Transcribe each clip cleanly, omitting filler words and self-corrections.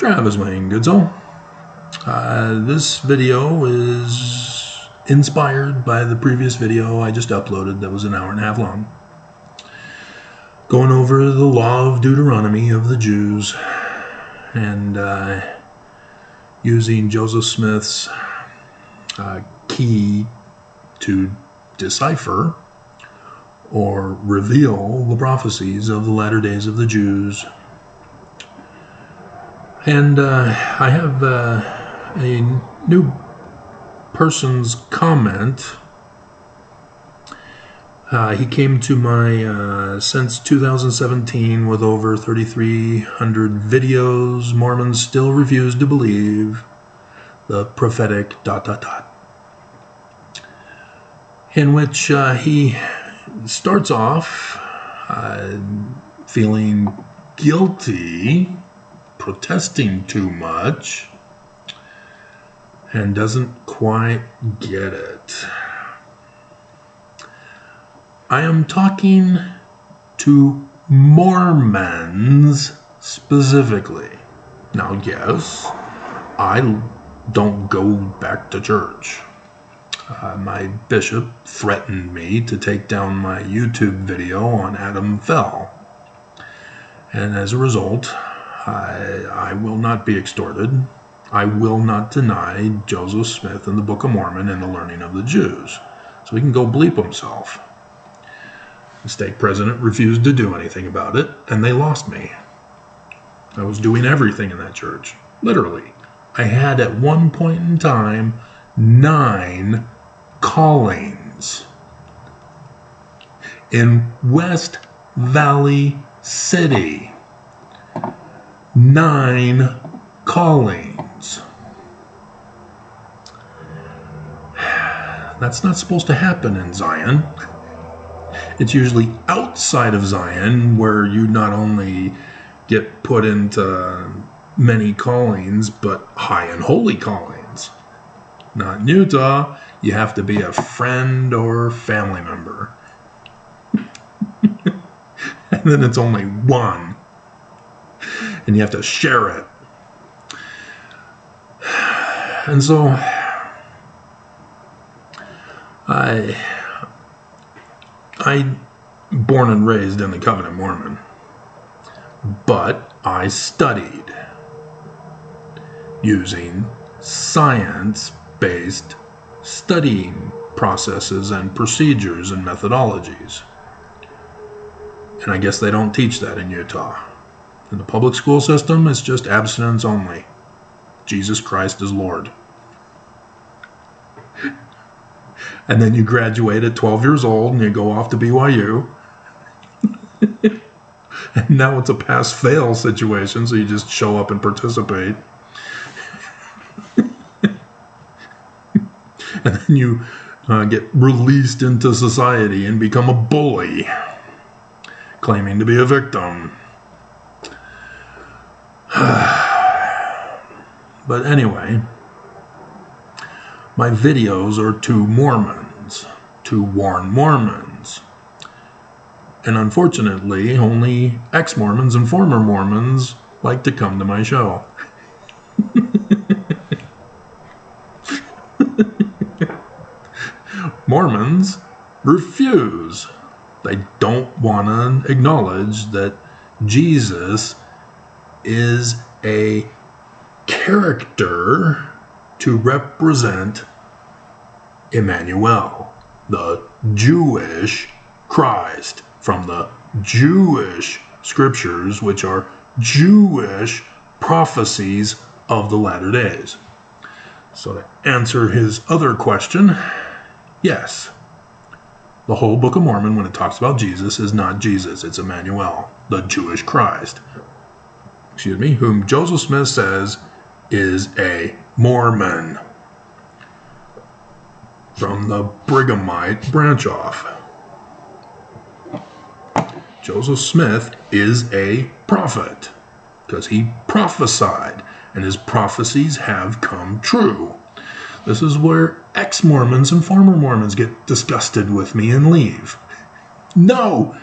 Travis Wayne, good soul. This video is inspired by the previous video I just uploaded that was an hour and a half long. Going over the law of Deuteronomy of the Jews and using Joseph Smith's key to decipher or reveal the prophecies of the latter days of the Jews. And I have a new person's comment. He came to my since 2017 with over 3,300 videos. Mormons still refuse to believe the prophetic ... in which he starts off feeling guilty, protesting too much, and doesn't quite get it. I am talking to Mormons specifically. Now, yes, I don't go back to church. My bishop threatened me to take down my YouTube video on Adam Fell. And as a result, I will not be extorted. I will not deny Joseph Smith and the Book of Mormon and the learning of the Jews. So he can go bleep himself. The stake president refused to do anything about it, and they lost me. I was doing everything in that church. Literally. I had at one point in time 9 callings in West Valley City. 9 callings. That's not supposed to happen in Zion. It's usually outside of Zion where you not only get put into many callings, but high and holy callings. Not in Utah. You have to be a friend or family member. And then it's only one. And you have to share it. And so I born and raised in the Covenant Mormon, but I studied using science-based studying processes and procedures and methodologies. And I guess they don't teach that in Utah. In the public school system, it's just abstinence only. Jesus Christ is Lord. And then you graduate at 12 years old and you go off to BYU. And now it's a pass-fail situation, so you just show up and participate. And then you get released into society and become a bully, claiming to be a victim. But anyway, my videos are to Mormons, to warn Mormons. And unfortunately, only ex-Mormons and former Mormons like to come to my show. Mormons refuse. They don't want to acknowledge that Jesus is a character to represent Emmanuel, the Jewish Christ, from the Jewish scriptures, which are Jewish prophecies of the latter days. So to answer his other question, yes, the whole Book of Mormon, when it talks about Jesus, is not Jesus, it's Emmanuel, the Jewish Christ. Excuse me, whom Joseph Smith says is a Mormon from the Brighamite branch off. Joseph Smith is a prophet because he prophesied, and his prophecies have come true. This is where ex-Mormons and former Mormons get disgusted with me and leave. No,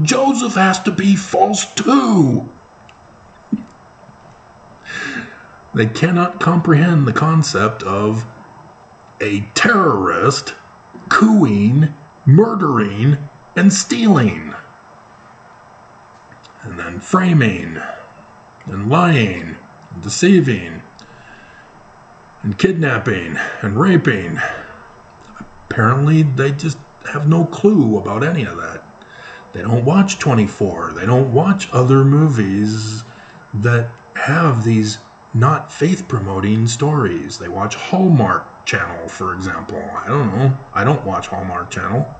Joseph has to be false too. They cannot comprehend the concept of a terrorist cooing, murdering, and stealing. And then framing, and lying, and deceiving, and kidnapping, and raping. Apparently, they just have no clue about any of that. They don't watch 24. They don't watch other movies that have these not faith-promoting stories. They watch Hallmark Channel, for example. I don't know. I don't watch Hallmark Channel.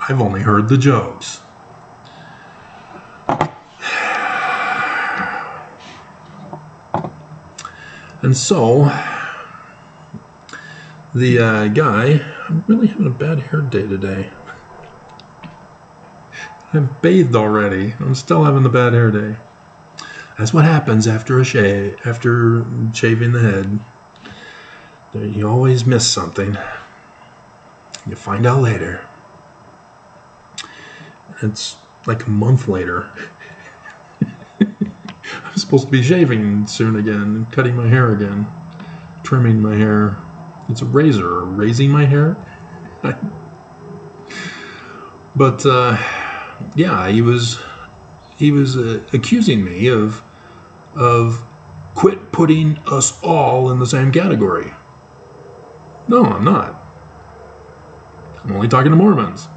I've only heard the jokes. And so, the guy, I'm really having a bad hair day today. I've bathed already. I'm still having the bad hair day. That's what happens after after shaving the head. You always miss something. You find out later. It's like a month later. I'm supposed to be shaving soon again, and cutting my hair again, trimming my hair. It's a razor, raising my hair. But yeah, he was accusing me of quit putting us all in the same category. No, I'm not. I'm only talking to Mormons.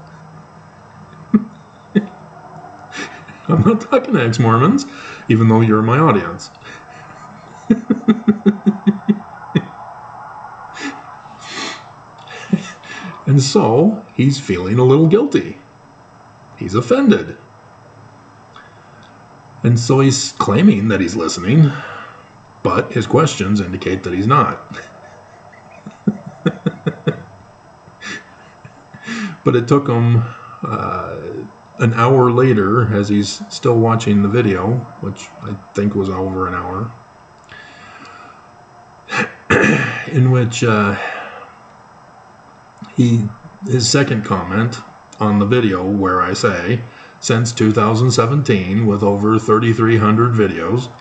I'm not talking to ex-Mormons, even though you're my audience. And so, he's feeling a little guilty. He's offended. And so he's claiming that he's listening, but his questions indicate that he's not. But it took him an hour later, as he's still watching the video, which I think was over an hour, in which his second comment on the video, where I say, since 2017, with over 3,300 videos,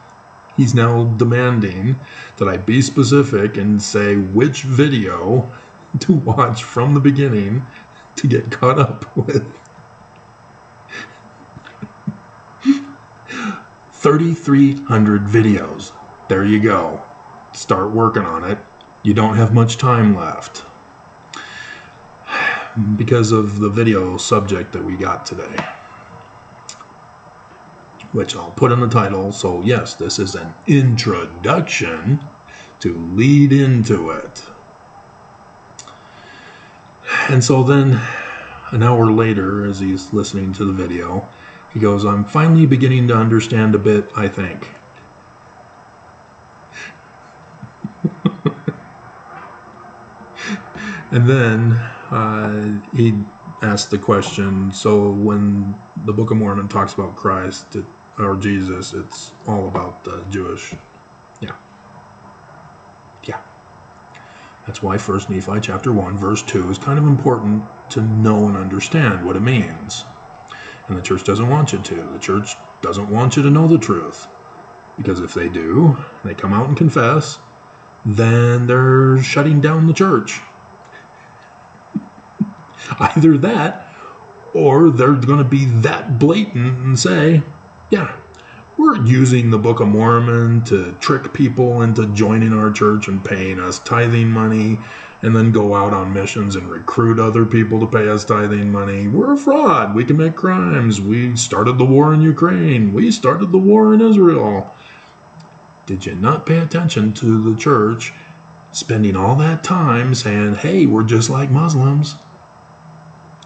he's now demanding that I be specific and say which video to watch from the beginning to get caught up with. 3,300 videos. There you go. Start working on it. You don't have much time left because of the video subject that we got today, which I'll put in the title. So yes, this is an introduction to lead into it. And so then an hour later, as he's listening to the video, he goes, I'm finally beginning to understand a bit, I think. And then he asked the question, so when the Book of Mormon talks about Christ or Jesus, it's all about the Jewish. Yeah. That's why 1 Nephi chapter 1, verse 2 is kind of important to know and understand what it means. And the church doesn't want you to. The church doesn't want you to know the truth. Because if they do, they come out and confess, then they're shutting down the church. Either that, or they're going to be that blatant and say, yeah, we're using the Book of Mormon to trick people into joining our church and paying us tithing money, and then go out on missions and recruit other people to pay us tithing money. We're a fraud. We commit crimes. We started the war in Ukraine. We started the war in Israel. Did you not pay attention to the church spending all that time saying, hey, we're just like Muslims?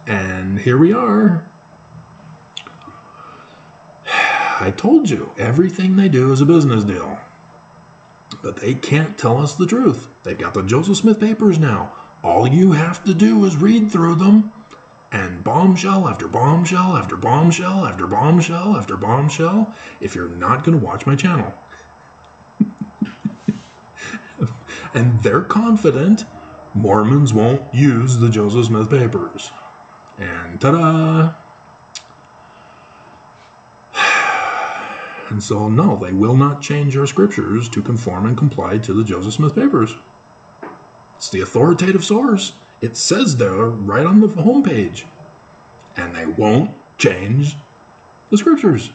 And here we are. I told you, everything they do is a business deal. But they can't tell us the truth. They've got the Joseph Smith papers now. All you have to do is read through them, and bombshell after bombshell after bombshell after bombshell after bombshell, if you're not going to watch my channel. And they're confident Mormons won't use the Joseph Smith papers. And ta-da! And so, no, they will not change our scriptures to conform and comply to the Joseph Smith Papers. It's the authoritative source. It says there right on the homepage. And they won't change the scriptures.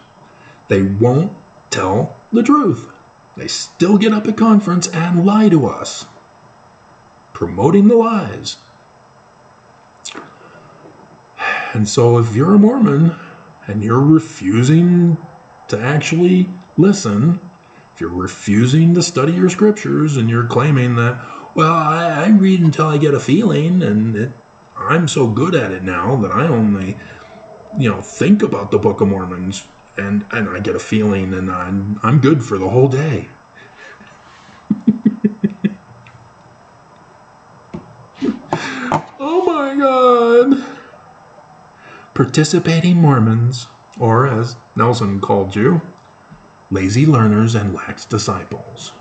They won't tell the truth. They still get up at conference and lie to us, promoting the lies. And so if you're a Mormon and you're refusing to actually listen, if you're refusing to study your scriptures and you're claiming that, well, I read until I get a feeling and I'm so good at it now that I only, think about the Book of Mormons and I get a feeling and I'm good for the whole day. Oh my God. Participating Mormons, or as Nelson called you, lazy learners and lax disciples.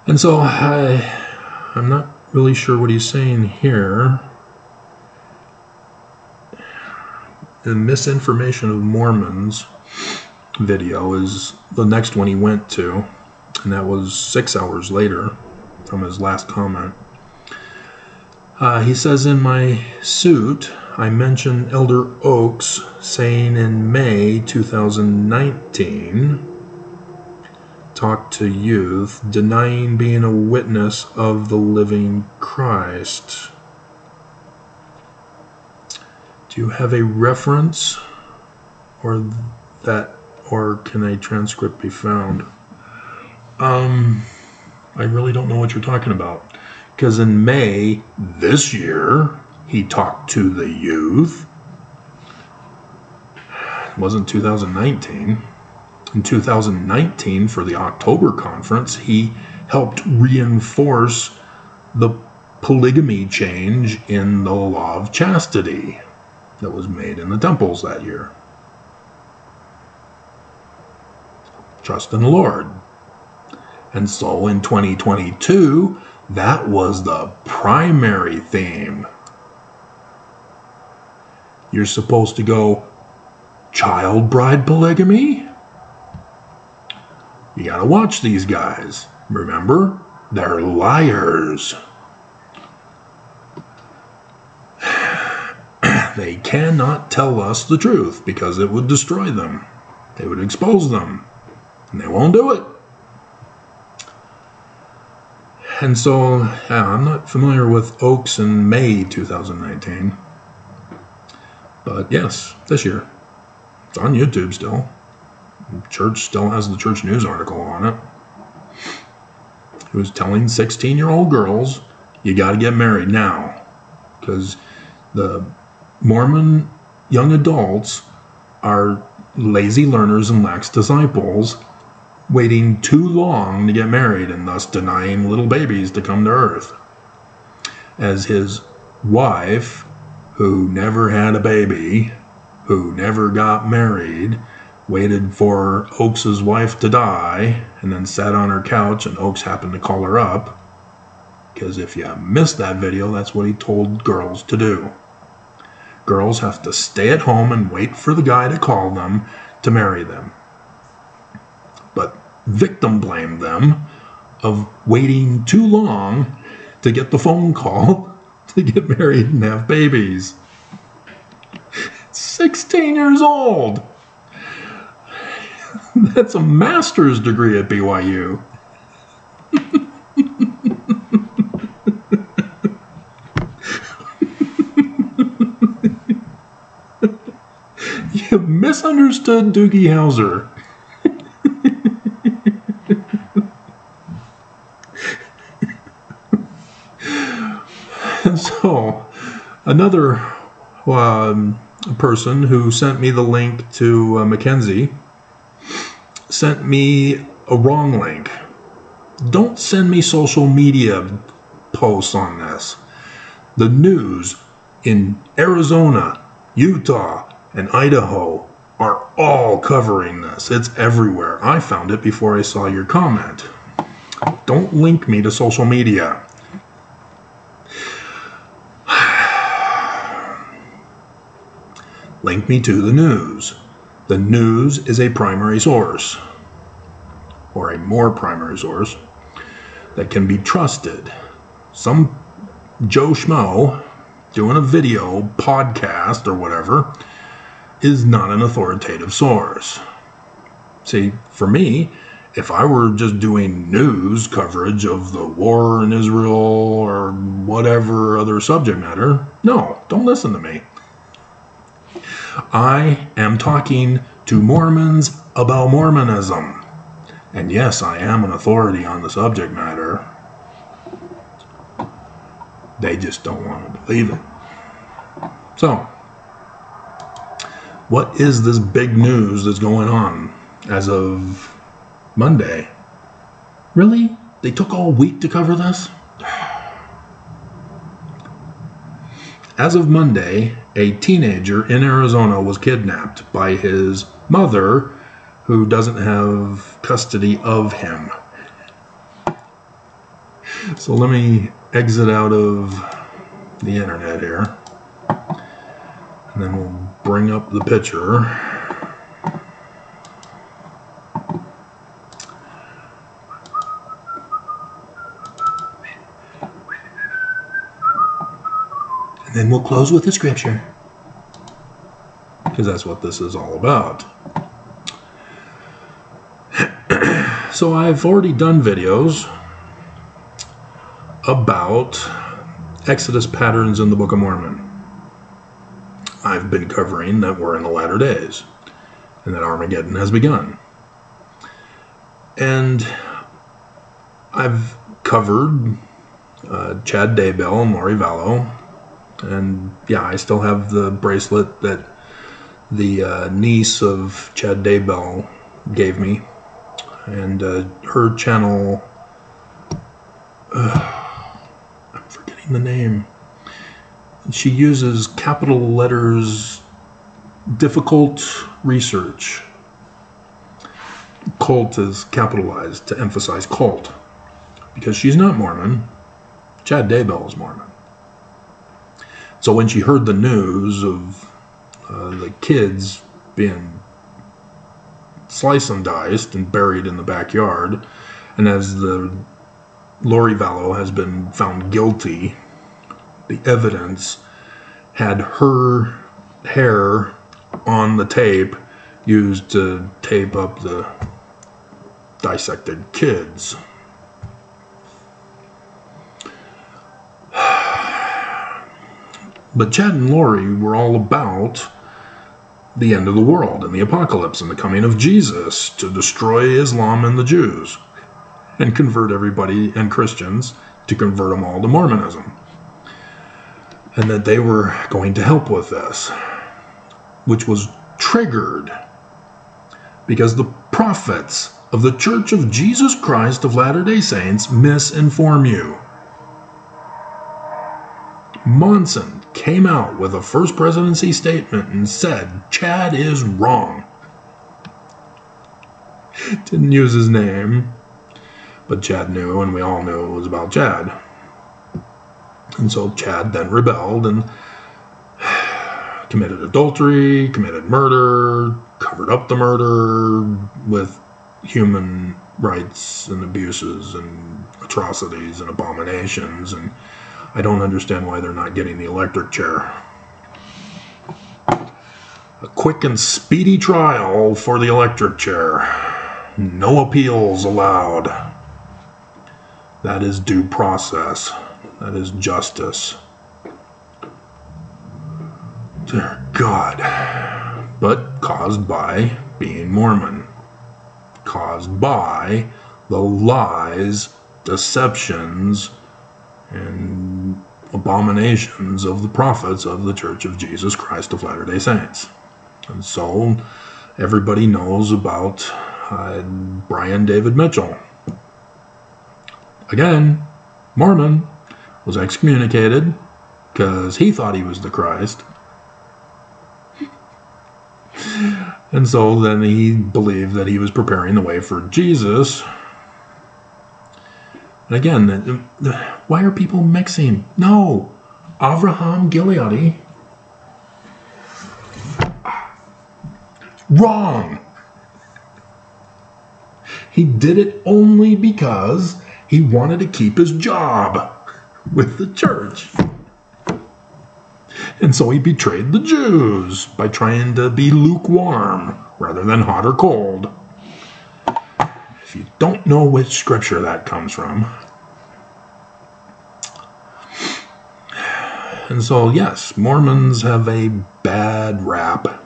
And so I'm not really sure what he's saying here. The Misinformation of Mormons video is the next one he went to, and that was 6 hours later from his last comment. He says, in my suit, I mentioned Elder Oaks saying in May 2019, talked to youth, denying being a witness of the living Christ. Do you have a reference or can a transcript be found? I really don't know what you're talking about. Because in May this year, he talked to the youth. It wasn't 2019. In 2019, for the October conference, he helped reinforce the polygamy change in the law of chastity that was made in the temples that year. Trust in the Lord. And so in 2022, that was the primary theme. You're supposed to go child bride polygamy? You gotta watch these guys. Remember, they're liars. They cannot tell us the truth because it would destroy them. They would expose them. And they won't do it. And so, I'm not familiar with Oaks in May 2019. But yes, this year. It's on YouTube still. The church still has the church news article on it. He was telling 16-year-old girls, you got to get married now. Because the Mormon young adults are lazy learners and lax disciples, waiting too long to get married and thus denying little babies to come to earth. As his wife, who never had a baby, who never got married, waited for Oaks' wife to die, and then sat on her couch and Oaks happened to call her up. Because if you missed that video, that's what he told girls to do. Girls have to stay at home and wait for the guy to call them to marry them. But victim blamed them of waiting too long to get the phone call to get married and have babies. 16 years old. That's a master's degree at BYU. You misunderstood Doogie Howser. So, another person who sent me the link to Mackenzie sent me a wrong link. Don't send me social media posts on this. The news in Arizona, Utah, and Idaho are all covering this. It's everywhere. I found it before I saw your comment. Don't link me to social media. Link me to the news. The news is a primary source, or a more primary source, that can be trusted. Some Joe Schmo doing a video, podcast, or whatever, is not an authoritative source. See, for me, if I were just doing news coverage of the war in Israel or whatever other subject matter, no, don't listen to me. I am talking to Mormons about Mormonism. And yes, I am an authority on the subject matter. They just don't want to believe it. So, what is this big news that's going on as of Monday? Really? They took all week to cover this? As of Monday, a teenager in Arizona was kidnapped by his mother, who doesn't have custody of him. So let me exit out of the internet here, and then we'll bring up the picture. And then we'll close with the scripture, because that's what this is all about. So I've already done videos about Exodus patterns in the Book of Mormon. I've been covering that we're in the latter days and that Armageddon has begun. And I've covered Chad Daybell and Lori Vallow. And yeah, I still have the bracelet that the niece of Chad Daybell gave me. And her channel, I'm forgetting the name. She uses capital letters, difficult research. Cult is capitalized to emphasize cult. Because she's not Mormon. Chad Daybell is Mormon. So when she heard the news of the kids being sliced and diced and buried in the backyard, and as the Lori Vallow has been found guilty, the evidence had her hair on the tape used to tape up the dissected kids. But Chad and Lori were all about the end of the world and the apocalypse and the coming of Jesus to destroy Islam and the Jews and convert everybody and Christians to convert them all to Mormonism. And that they were going to help with this, which was triggered because the prophets of the Church of Jesus Christ of Latter-day Saints misinform you. Monson came out with a first presidency statement and said Chad is wrong. Didn't use his name, but Chad knew, and we all knew it was about Chad. And so Chad then rebelled and committed adultery, committed murder, covered up the murder with human rights and abuses and atrocities and abominations, and I don't understand why they're not getting the electric chair. A quick and speedy trial for the electric chair. No appeals allowed. That is due process. That is justice. Dear God. But caused by being Mormon. Caused by the lies, deceptions, and abominations of the prophets of the Church of Jesus Christ of Latter-day Saints. And so everybody knows about Brian David Mitchell. Again, Mormon, was excommunicated because he thought he was the Christ. And so then he believed that he was preparing the way for Jesus. And again, why are people mixing? No, Avraham Gileadi Wrong. He did it only because he wanted to keep his job with the church. And so he betrayed the Jews by trying to be lukewarm rather than hot or cold. If you don't know which scripture that comes from. And so, yes, Mormons have a bad rap.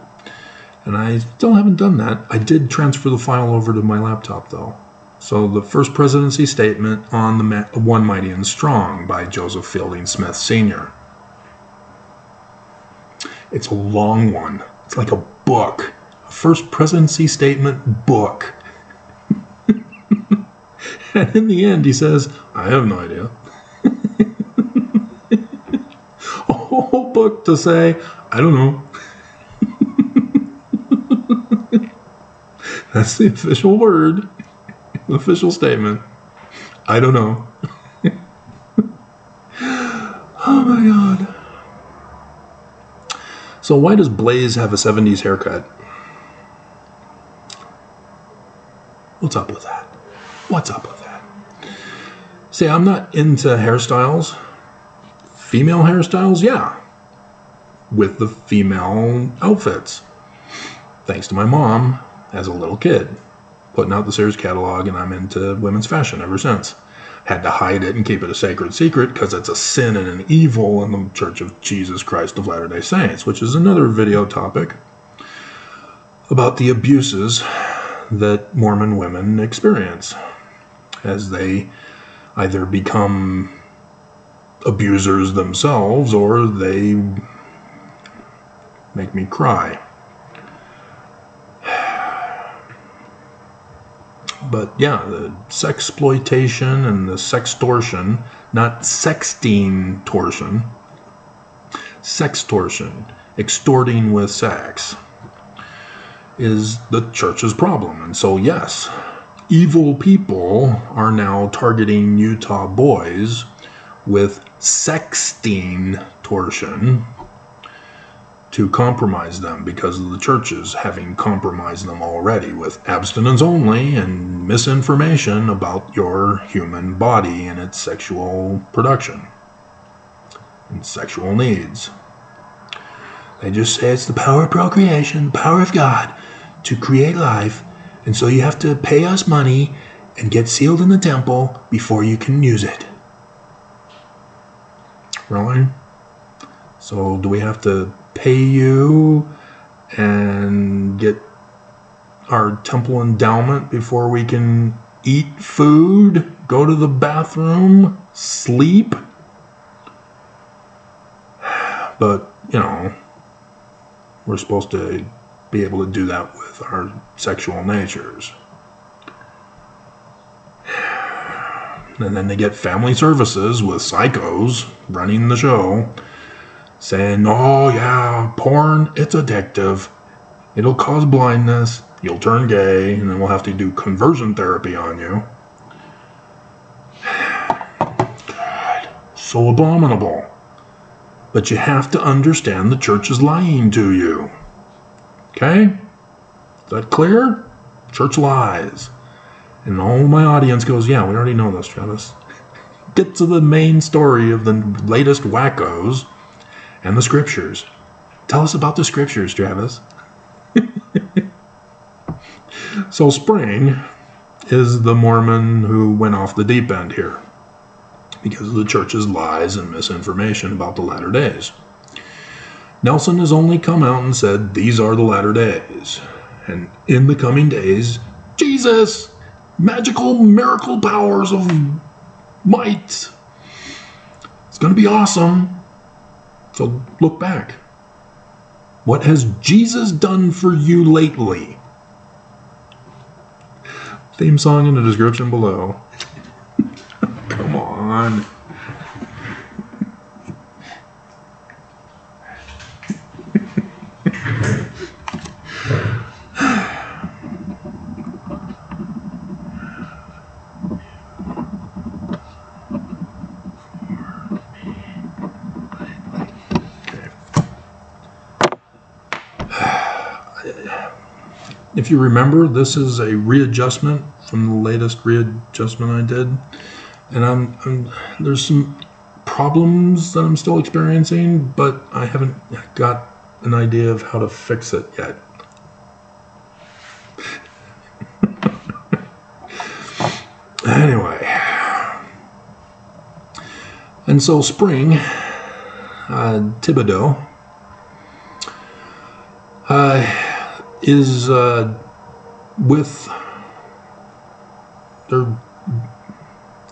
And I still haven't done that. I did transfer the file over to my laptop, though. So the First Presidency Statement on the One Mighty and Strong by Joseph Fielding Smith Sr. It's a long one. It's like a book. A First Presidency Statement book. And in the end, he says, I have no idea. A whole book to say, I don't know. That's the official word. The official statement. I don't know. Oh my God. So why does Blaze have a 70s haircut? What's up with that? What's up with that? See, I'm not into hairstyles. Female hairstyles, yeah. With the female outfits. Thanks to my mom as a little kid. Putting out the Sears catalog, and I'm into women's fashion ever since. Had to hide it and keep it a sacred secret because it's a sin and an evil in the Church of Jesus Christ of Latter-day Saints, which is another video topic about the abuses that Mormon women experience as they either become abusers themselves or they make me cry. But yeah, the sexploitation and the sextortion, not sexting-tortion, sextortion, extorting with sex, is the church's problem. And so yes, evil people are now targeting Utah boys with sexting-tortion to compromise them because of the churches having compromised them already with abstinence only and misinformation about your human body and its sexual production and sexual needs. They just say it's the power of procreation, the power of God to create life, and so you have to pay us money and get sealed in the temple before you can use it. Really? So do we have to pay you and get our temple endowment before we can eat food, go to the bathroom, sleep? But, you know, we're supposed to be able to do that with our sexual natures. And then they get family services with psychos running the show, saying, oh yeah, porn, it's addictive. It'll cause blindness. You'll turn gay, and then we'll have to do conversion therapy on you. God, so abominable. But you have to understand the church is lying to you. Okay? Is that clear? Church lies. And all my audience goes, yeah, we already know this, Travis. Get to the main story of the latest wackos and the scriptures. Tell us about the scriptures, Travis. So Spring is the Mormon who went off the deep end here because of the church's lies and misinformation about the latter days. Nelson has only come out and said these are the latter days. And in the coming days, Jesus, magical miracle powers of might. It's going to be awesome. So look back. What has Jesus done for you lately? Theme song in the description below. Come on. if you remember, this is a readjustment from the latest readjustment I did. And there's some problems that I'm still experiencing, but I haven't got an idea of how to fix it yet. Anyway, and so Spring, Thibodeau, is with, they're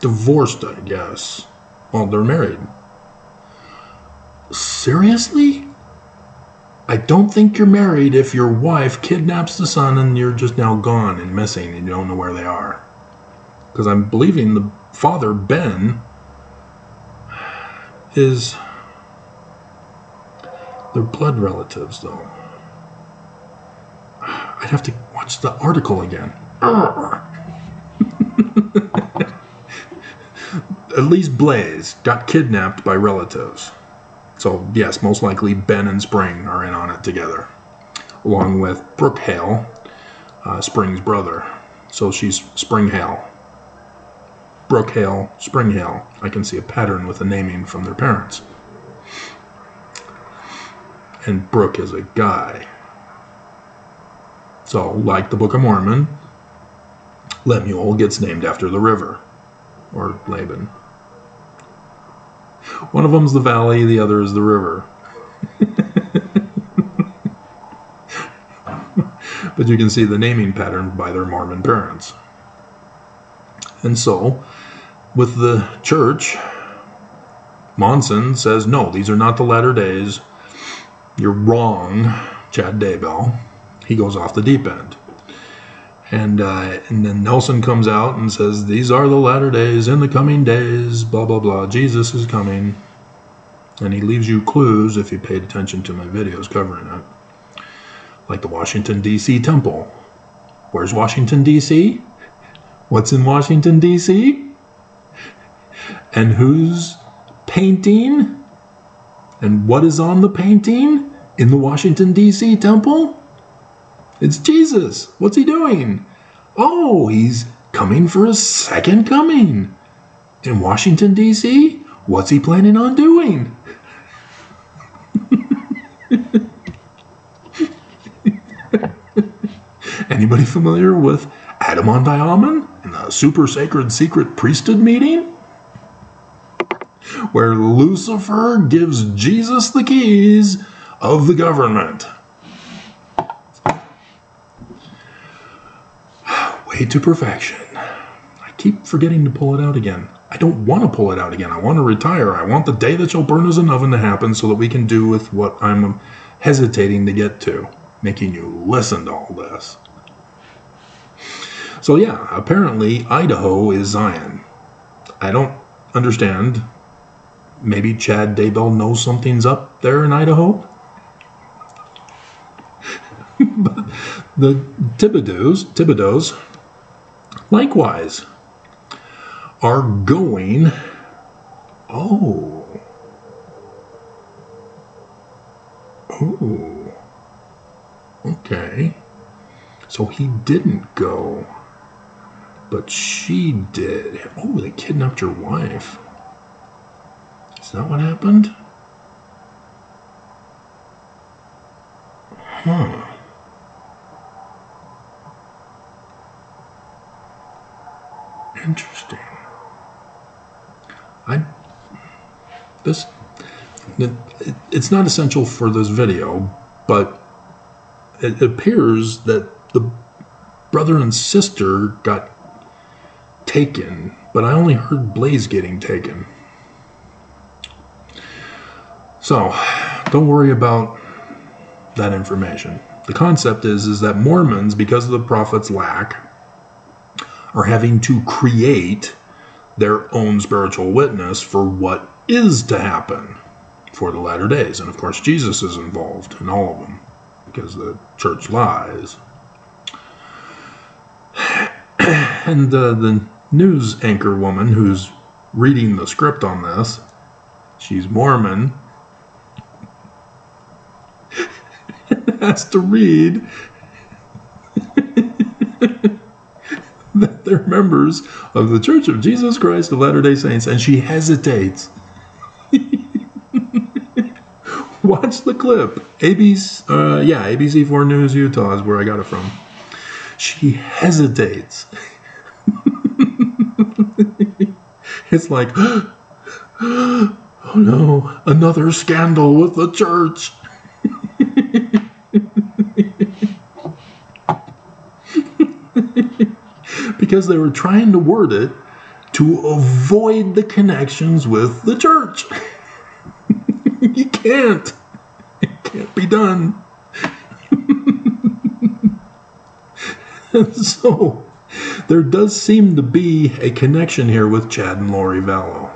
divorced, I guess. Well, they're married. Seriously? I don't think you're married if your wife kidnaps the son and you're just now gone and missing and you don't know where they are. Because I'm believing the father, Ben, is... They're blood relatives, though. I'd have to watch the article again. At least Blaze got kidnapped by relatives. So, yes, most likely Ben and Spring are in on it together. Along with Brooke Hale, Spring's brother. So she's Spring Hale. Brooke Hale, Spring Hale. I can see a pattern with the naming from their parents. And Brooke is a guy. So, like the Book of Mormon, Lemuel gets named after the river. Or Laban. One of them's the valley, the other is the river. But you can see the naming pattern by their Mormon parents. And so, with the church, Monson says, no, these are not the latter days. You're wrong, Chad Daybell. He goes off the deep end. And then Nelson comes out and says, these are the latter days, in the coming days, blah, blah, blah. Jesus is coming. And he leaves you clues if you paid attention to my videos covering it. Like the Washington, D.C. temple. Where's Washington, D.C.? What's in Washington, D.C.? And who's painting? And what is on the painting in the Washington, D.C. temple? It's Jesus. What's he doing? Oh, he's coming for his second coming. In Washington, D.C.? What's he planning on doing? Anybody familiar with Adamon and the super sacred secret priesthood meeting? Where Lucifer gives Jesus the keys of the government. Way to perfection. I keep forgetting to pull it out again. I don't want to pull it out again. I want to retire. I want the day that shall burn as an oven to happen so that we can do with what I'm hesitating to get to. Making you listen to all this. So yeah, apparently Idaho is Zion. I don't understand. Maybe Chad Daybell knows something's up there in Idaho? But the Thibodeaus, likewise, are going... Oh. Okay. So he didn't go. But she did. Oh, they kidnapped your wife. Is that what happened? Huh. Interesting. It's not essential for this video, but it appears that the brother and sister got taken, but I only heard Blaze getting taken. So, don't worry about that information. The concept is that Mormons, because of the prophet's lack, are having to create their own spiritual witness for what is to happen for the latter days. And of course, Jesus is involved in all of them because the church lies. And the news anchor woman who's reading the script on this, she's Mormon, has to read they're members of the Church of Jesus Christ of Latter-day Saints, and she hesitates. Watch the clip. ABC4 News Utah is where I got it from. She hesitates. It's like, oh no, another scandal with the church. Because they were trying to word it to avoid the connections with the church. You can't. It can't be done. And so there does seem to be a connection here with Chad and Lori Vallow.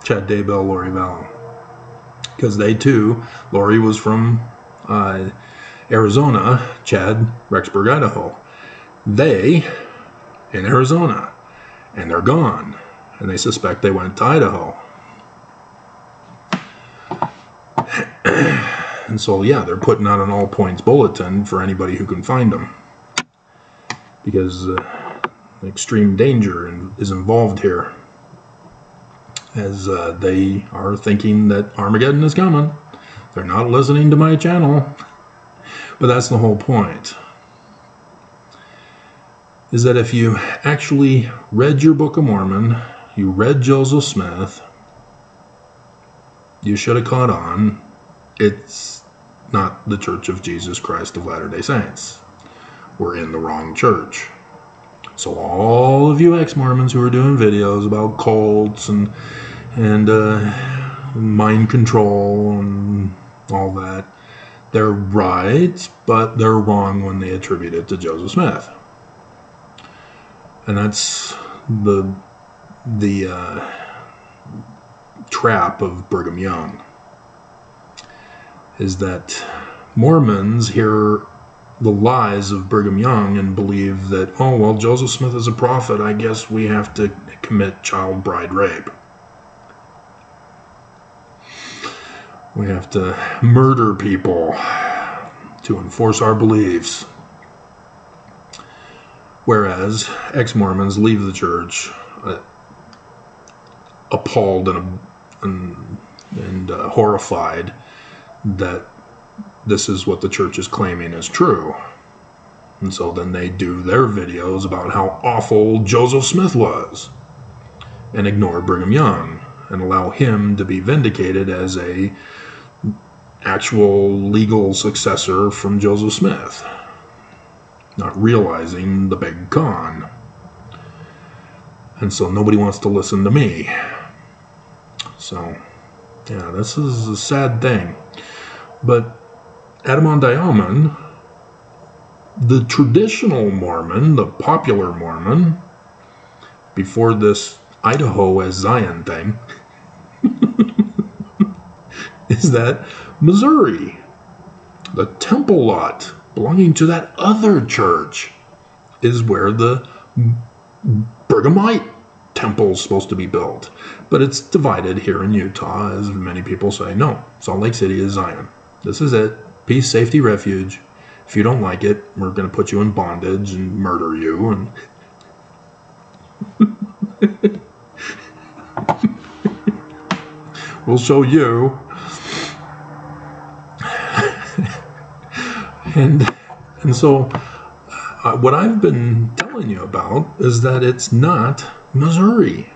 Chad Daybell, Lori Vallow. Because they too, Lori was from Arizona, Chad, Rexburg, Idaho. They in Arizona, and they're gone. And they suspect they went to Idaho. And so, yeah, they're putting out an all-points bulletin for anybody who can find them. Because extreme danger is involved here. As they are thinking that Armageddon is coming. They're not listening to my channel. But that's the whole point. Is that if you actually read your Book of Mormon, you read Joseph Smith, you should have caught on. It's not the Church of Jesus Christ of Latter-day Saints. We're in the wrong church. So all of you ex-Mormons who are doing videos about cults and mind control and all that, they're right, but they're wrong when they attribute it to Joseph Smith. And that's the trap of Brigham Young, is that Mormons hear the lies of Brigham Young and believe that, oh, well, Joseph Smith is a prophet, I guess we have to commit child bride rape. We have to murder people to enforce our beliefs. Whereas ex-Mormons leave the church appalled and horrified that this is what the church is claiming is true. And so then they do their videos about how awful Joseph Smith was and ignore Brigham Young and allow him to be vindicated as a actual legal successor from Joseph Smith, not realizing the big con. And so nobody wants to listen to me. So, yeah, this is a sad thing. But Adam Diamond, the traditional Mormon, the popular Mormon, before this Idaho as Zion thing, is that Missouri, the temple lot belonging to that other church, is where the Brighamite temple is supposed to be built. But it's divided here in Utah, as many people say. No, Salt Lake City is Zion. This is it. Peace, safety, refuge. If you don't like it, we're going to put you in bondage and murder you. And we'll show you. And so what I've been telling you about is that it's not Missouri,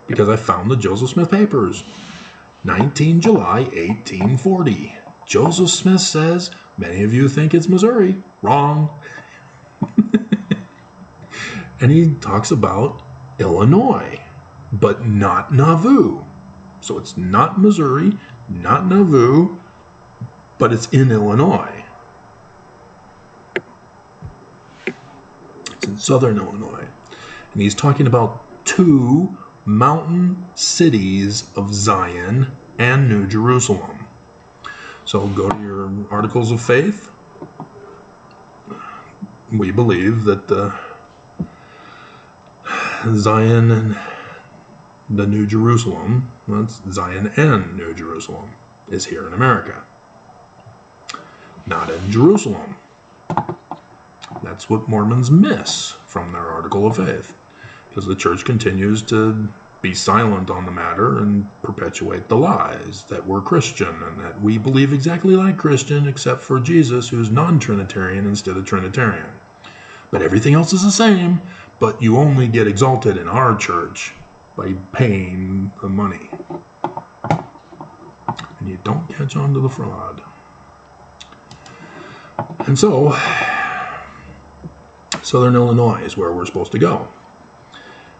because I found the Joseph Smith papers, 19 July 1840. Joseph Smith says, many of you think it's Missouri. Wrong. And he talks about Illinois, but not Nauvoo. So it's not Missouri, not Nauvoo, but it's in Illinois. It's in southern Illinois. And he's talking about two mountain cities of Zion and New Jerusalem. So go to your Articles of Faith. We believe that Zion and the New Jerusalem, that's Zion and New Jerusalem, is here in America. Not in Jerusalem. That's what Mormons miss from their Article of Faith. because the church continues to be silent on the matter and perpetuate the lies that we're Christian and that we believe exactly like Christian except for Jesus, who's non-Trinitarian instead of Trinitarian. But everything else is the same, but you only get exalted in our church by paying the money. And you don't catch on to the fraud. And so, Southern Illinois is where we're supposed to go.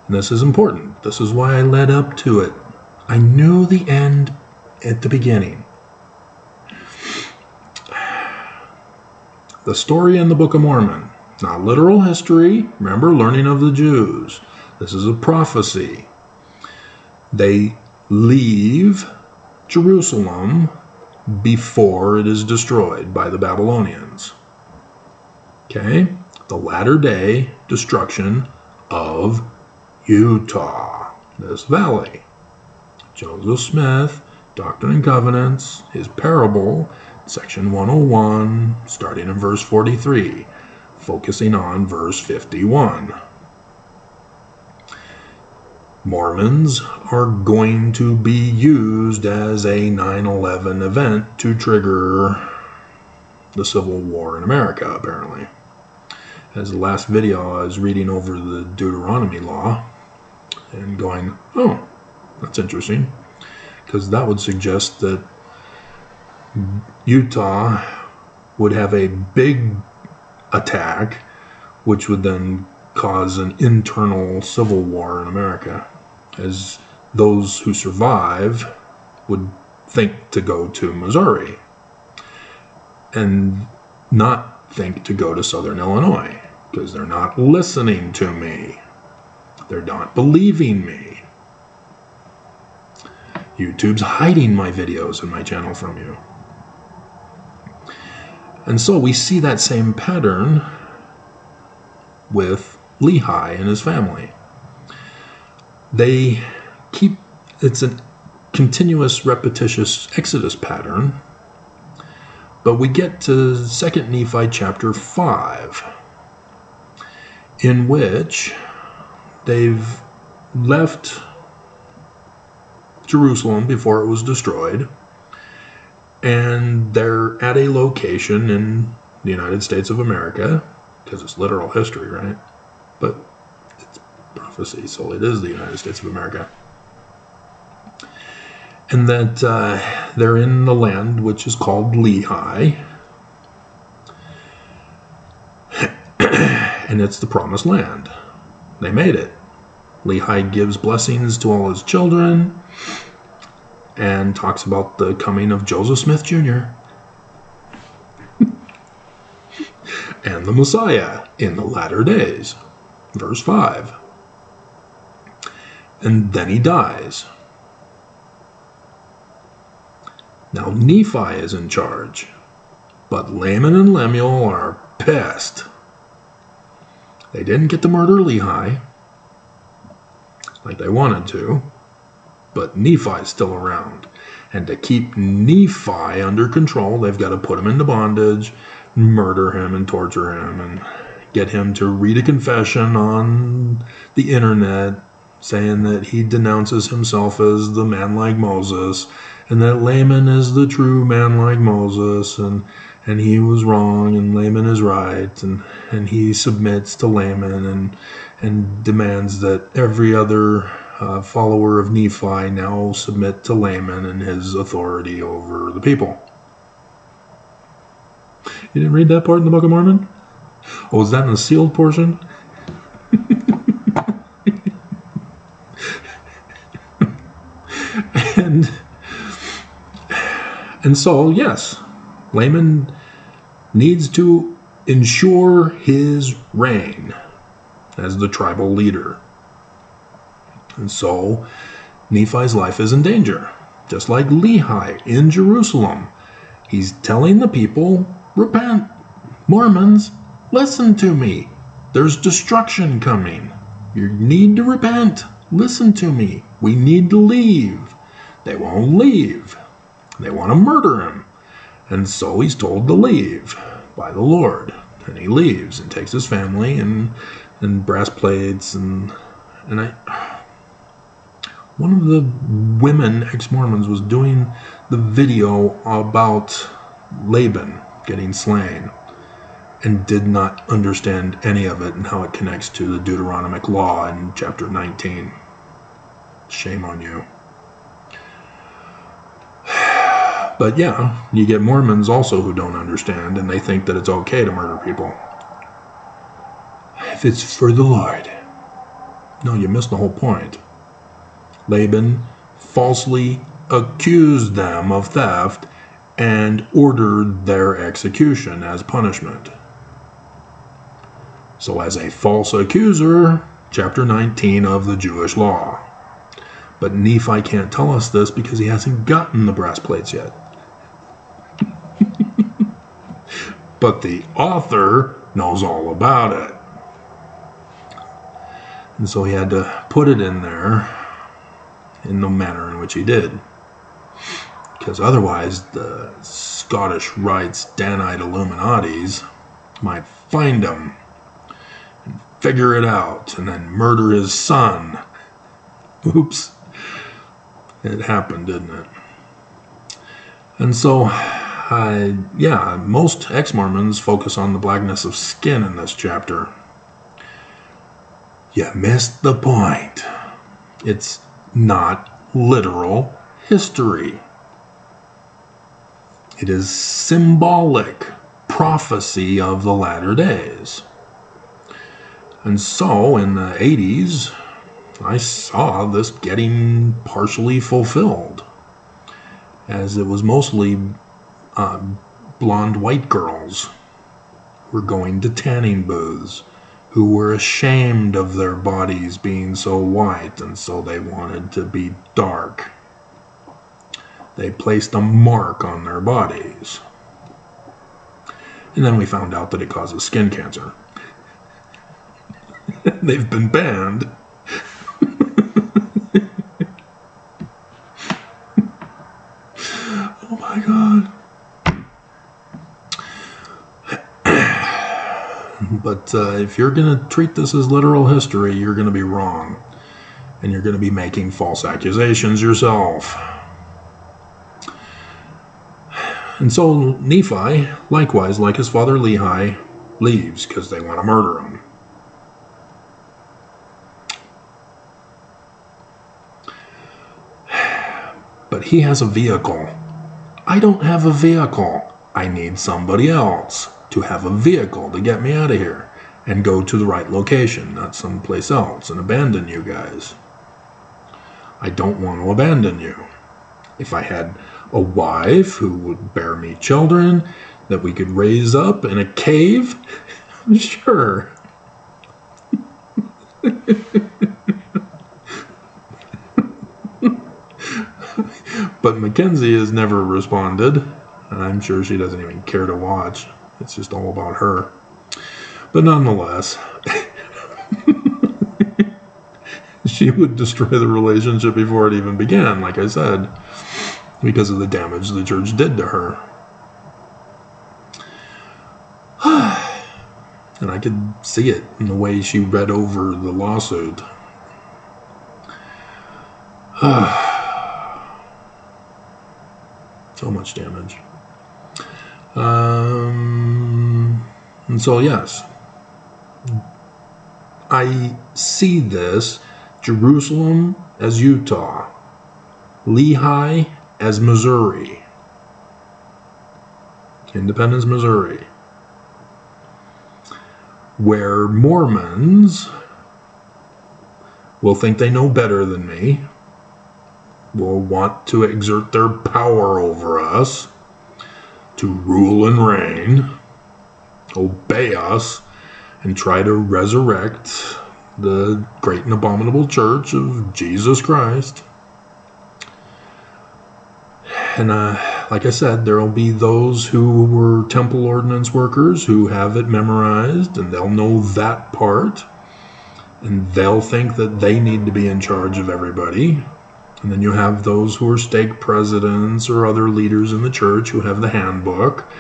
And this is important. This is why I led up to it. I knew the end at the beginning. The story in the Book of Mormon, not literal history. Remember, learning of the Jews. This is a prophecy. They leave Jerusalem before it is destroyed by the Babylonians. Okay? The latter-day destruction of Utah, this valley. Joseph Smith, Doctrine and Covenants, his parable, section 101, starting in verse 43, focusing on verse 51. Mormons are going to be used as a 9/11 event to trigger the Civil War in America, apparently. As the last video, I was reading over the Deuteronomy law and going, oh, that's interesting, because that would suggest that Utah would have a big attack, which would then cause an internal civil war in America, as those who survive would think to go to Missouri and not think to go to Southern Illinois, because they're not listening to me. They're not believing me. YouTube's hiding my videos and my channel from you. And so we see that same pattern with Lehi and his family. They keep, it's a continuous, repetitious Exodus pattern, but we get to 2 Nephi chapter 5, in which they've left Jerusalem before it was destroyed, and they're at a location in the United States of America, because it's literal history, right? But it's prophecy, so it is the United States of America. And that they're in the land which is called Lehi, and it's the promised land. They made it. Lehi gives blessings to all his children and talks about the coming of Joseph Smith Jr. and the Messiah in the latter days. Verse 5. And then he dies. Now Nephi is in charge, but Laman and Lemuel are pissed. They didn't get to murder Lehi like they wanted to, but Nephi's still around. And to keep Nephi under control, they've got to put him into bondage, murder him and torture him, and get him to read a confession on the internet saying that he denounces himself as the man like Moses, and that Laman is the true man like Moses, and he was wrong and Laman is right, and he submits to Laman and demands that every other follower of Nephi now submit to Laman and his authority over the people. You didn't read that part in the Book of Mormon? Oh, was that in the sealed portion? And so, yes, Laman needs to ensure his reign as the tribal leader. And so Nephi's life is in danger, just like Lehi in Jerusalem. He's telling the people, repent, Mormons, listen to me. There's destruction coming. You need to repent. Listen to me. We need to leave. They won't leave. They want to murder him. And so he's told to leave by the Lord. And he leaves and takes his family and brass plates and And one of the women ex-Mormons was doing the video about Laban getting slain and did not understand any of it and how it connects to the Deuteronomic law in chapter 19. Shame on you. But yeah, you get Mormons also who don't understand, and they think that it's okay to murder people. If it's for the Lord. No, you missed the whole point. Laban falsely accused them of theft and ordered their execution as punishment. So as a false accuser, chapter 19 of the Jewish law. But Nephi can't tell us this because he hasn't gotten the brass plates yet. But the author knows all about it. And so he had to put it in there in the manner in which he did. Because otherwise the Scottish Rites Danite Illuminatis might find him and figure it out and then murder his son. Oops. It happened, didn't it? And so, most ex-Mormons focus on the blackness of skin in this chapter. You missed the point. It's not literal history. It is symbolic prophecy of the latter days. And so, in the 80s, I saw this getting partially fulfilled, as it was mostly blonde white girls who were going to tanning booths, who were ashamed of their bodies being so white, and so they wanted to be dark. They placed a mark on their bodies. And then we found out that it causes skin cancer. They've been banned. Oh my God. But if you're going to treat this as literal history, you're going to be wrong. And you're going to be making false accusations yourself. And so Nephi, likewise, like his father Lehi, leaves because they want to murder him. But he has a vehicle. I don't have a vehicle. I need somebody else to have a vehicle to get me out of here and go to the right location, not someplace else, and abandon you guys. I don't want to abandon you. If I had a wife who would bear me children that we could raise up in a cave, sure. But Mackenzie has never responded, and I'm sure she doesn't even care to watch. It's just all about her. But nonetheless, she would destroy the relationship before it even began, like I said, because of the damage the church did to her. And I could see it in the way she read over the lawsuit. So much damage. And so, yes, I see this, Jerusalem as Utah, Lehi as Missouri, Independence, Missouri, where Mormons will think they know better than me, will want to exert their power over us, to rule and reign, obey us, and try to resurrect the great and abominable church of Jesus Christ. And like I said, there will be those who were temple ordinance workers who have it memorized, and they'll know that part, and they'll think that they need to be in charge of everybody. And then you have those who are stake presidents or other leaders in the church who have the handbook,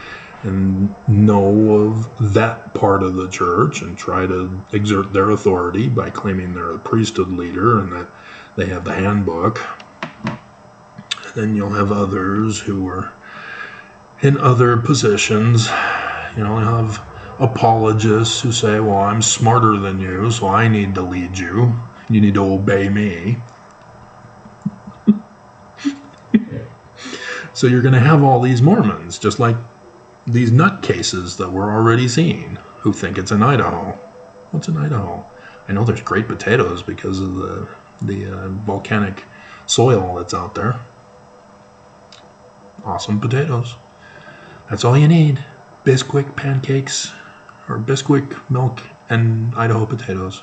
and know of that part of the church and try to exert their authority by claiming they're a priesthood leader and that they have the handbook. And then you'll have others who are in other positions. You'll have apologists who say, well, I'm smarter than you, so I need to lead you. You need to obey me. So you're going to have all these Mormons, just like these nutcases that we're already seeing, who think it's in Idaho. What's in Idaho? I know there's great potatoes because of the volcanic soil that's out there. Awesome potatoes. That's all you need. Bisquick pancakes, or Bisquick milk and Idaho potatoes.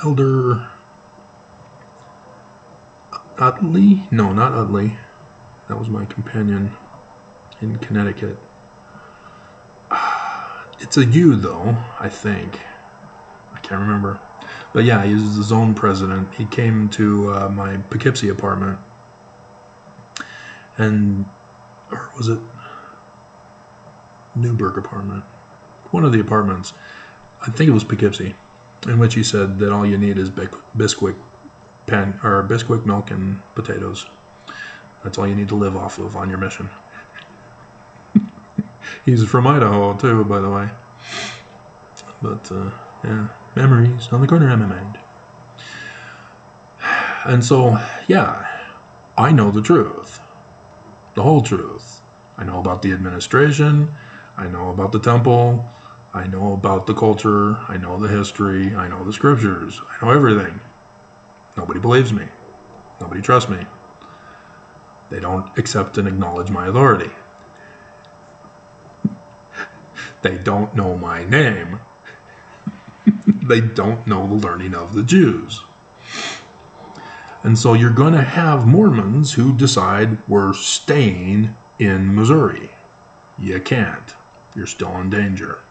Elder Utley? No, not Utley. That was my companion in Connecticut. It's a U, though, I think. I can't remember. But yeah, he's the zone president. He came to my Poughkeepsie apartment. Or was it Newburgh apartment? One of the apartments. I think it was Poughkeepsie, in which he said that all you need is Bisquick milk and potatoes. That's all you need to live off of on your mission. He's from Idaho too, by the way. But yeah, memories on the corner of my mind. And so, yeah, I know the truth, the whole truth. I know about the administration. I know about the temple. I know about the culture. I know the history. I know the scriptures. I know everything. Nobody believes me. Nobody trusts me. They don't accept and acknowledge my authority. They don't know my name. They don't know the learning of the Jews. And so you're going to have Mormons who decide we're staying in Missouri. You can't. You're still in danger.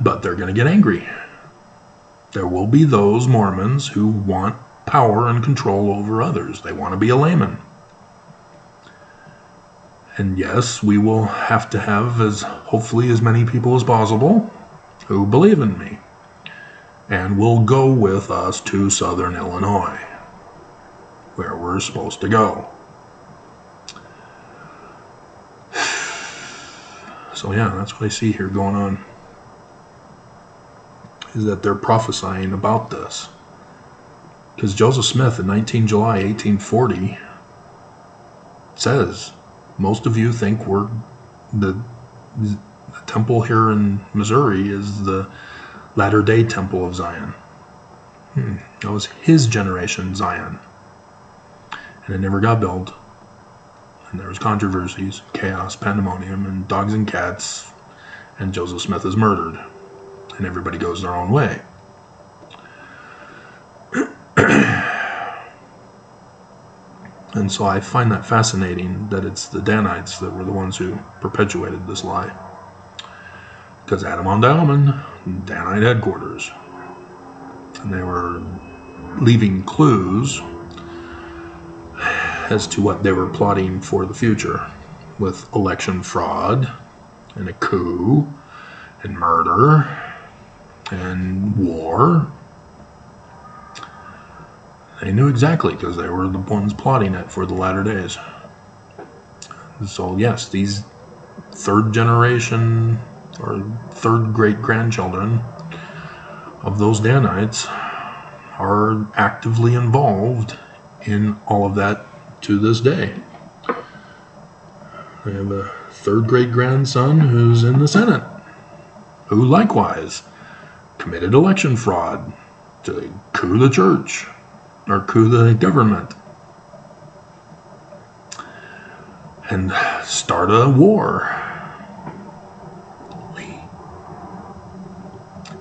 But they're going to get angry. There will be those Mormons who want power and control over others. They want to be a layman. And yes, we will have to have hopefully as many people as possible who believe in me and will go with us to Southern Illinois, where we're supposed to go. So yeah, that's what I see here going on, is that they're prophesying about this. Because Joseph Smith in July 1840 says, most of you think the temple here in Missouri is the latter-day temple of Zion. That was his generation, Zion. And it never got built. And there was controversies, chaos, pandemonium, and dogs and cats, and Joseph Smith is murdered. And everybody goes their own way. And so I find that fascinating that it's the Danites that were the ones who perpetuated this lie. Because Adam on Dalman, Danite headquarters. And they were leaving clues as to what they were plotting for the future, with election fraud and a coup and murder and war. They knew exactly, because they were the ones plotting it for the latter days. So yes, these third generation or third great grandchildren of those Danites are actively involved in all of that to this day. I have a third great grandson who's in the Senate, who likewise committed election fraud to coup the church or coup the government and start a war.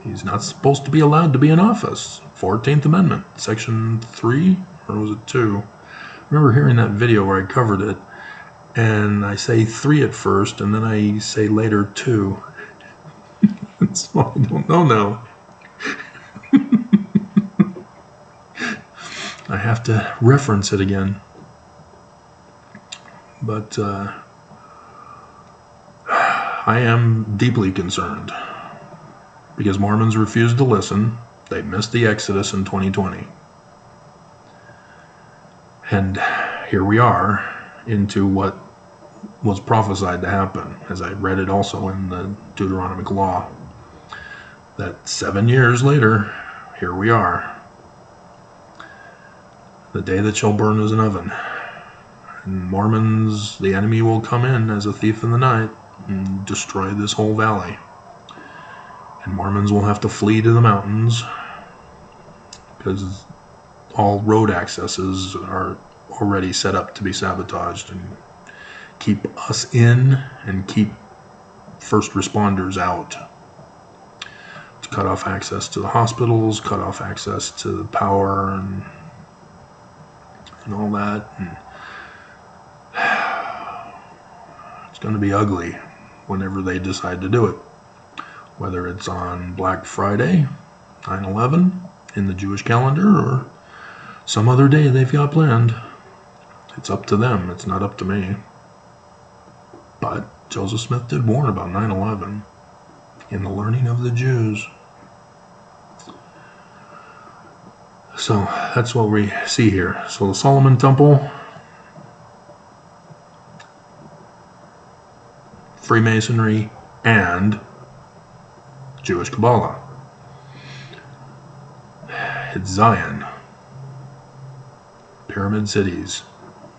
He's not supposed to be allowed to be in office. 14th Amendment, Section 3, or was it 2? I remember hearing that video where I covered it, and I say 3 at first, and then I say later 2. So I don't know now. I have to reference it again. But I am deeply concerned because Mormons refused to listen. They missed the Exodus in 2020. And here we are into what was prophesied to happen, as I read it also in the Deuteronomic law, that 7 years later, here we are. The day that shall burn as an oven. And Mormons, the enemy will come in as a thief in the night and destroy this whole valley. And Mormons will have to flee to the mountains because all road accesses are already set up to be sabotaged and keep us in and keep first responders out. To cut off access to the hospitals, cut off access to the power and all that. And it's going to be ugly whenever they decide to do it. Whether it's on Black Friday, 9/11, in the Jewish calendar, or some other day they've got planned. It's up to them. It's not up to me. But Joseph Smith did warn about 9/11 in the learning of the Jews. So that's what we see here. So the Solomon Temple, Freemasonry, and Jewish Kabbalah. It's Zion. Pyramid cities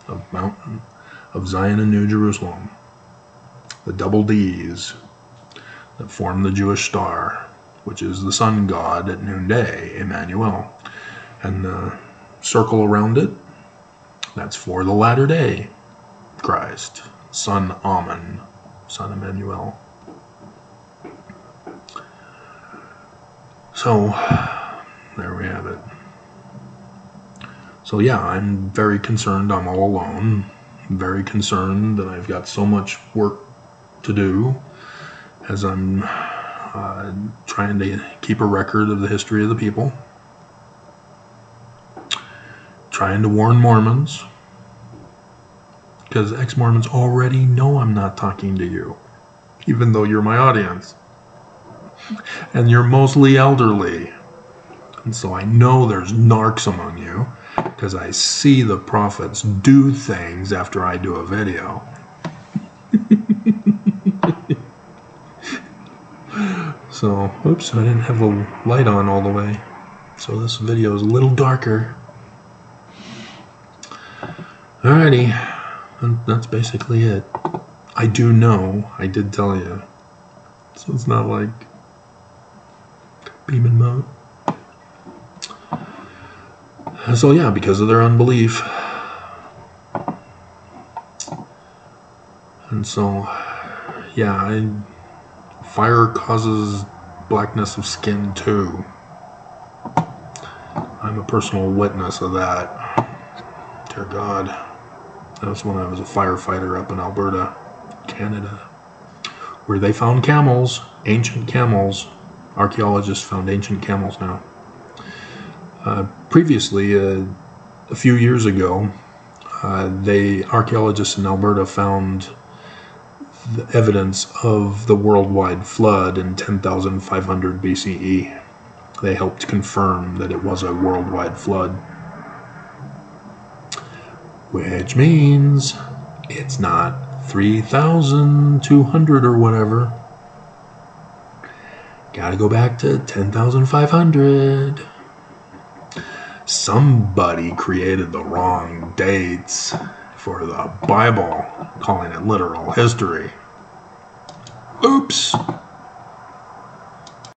of Mountain of Zion and New Jerusalem. The double D's that form the Jewish star, which is the sun god at noonday, Emmanuel. And the circle around it, that's for the latter day Christ, Son Amen, Son Emmanuel. So, there we have it. So yeah, I'm very concerned I'm all alone. I'm very concerned that I've got so much work to do as I'm trying to keep a record of the history of the people. Trying to warn Mormons, because ex-Mormons already know I'm not talking to you, even though you're my audience. And you're mostly elderly. And so I know there's narcs among you, because I see the prophets do things after I do a video. So, oops, I didn't have the light on all the way. So this video is a little darker. Alrighty, and that's basically it. I do know, I did tell you. So it's not like beam in mode. So yeah, because of their unbelief. And so, yeah, fire causes blackness of skin too. I'm a personal witness of that. Dear God. That was when I was a firefighter up in Alberta, Canada, where they found camels, ancient camels. Archaeologists found ancient camels now. Previously, a few years ago, archaeologists in Alberta found the evidence of the worldwide flood in 10,500 BCE. They helped confirm that it was a worldwide flood. Which means it's not 3,200 or whatever. Gotta go back to 10,500. Somebody created the wrong dates for the Bible, calling it literal history. Oops!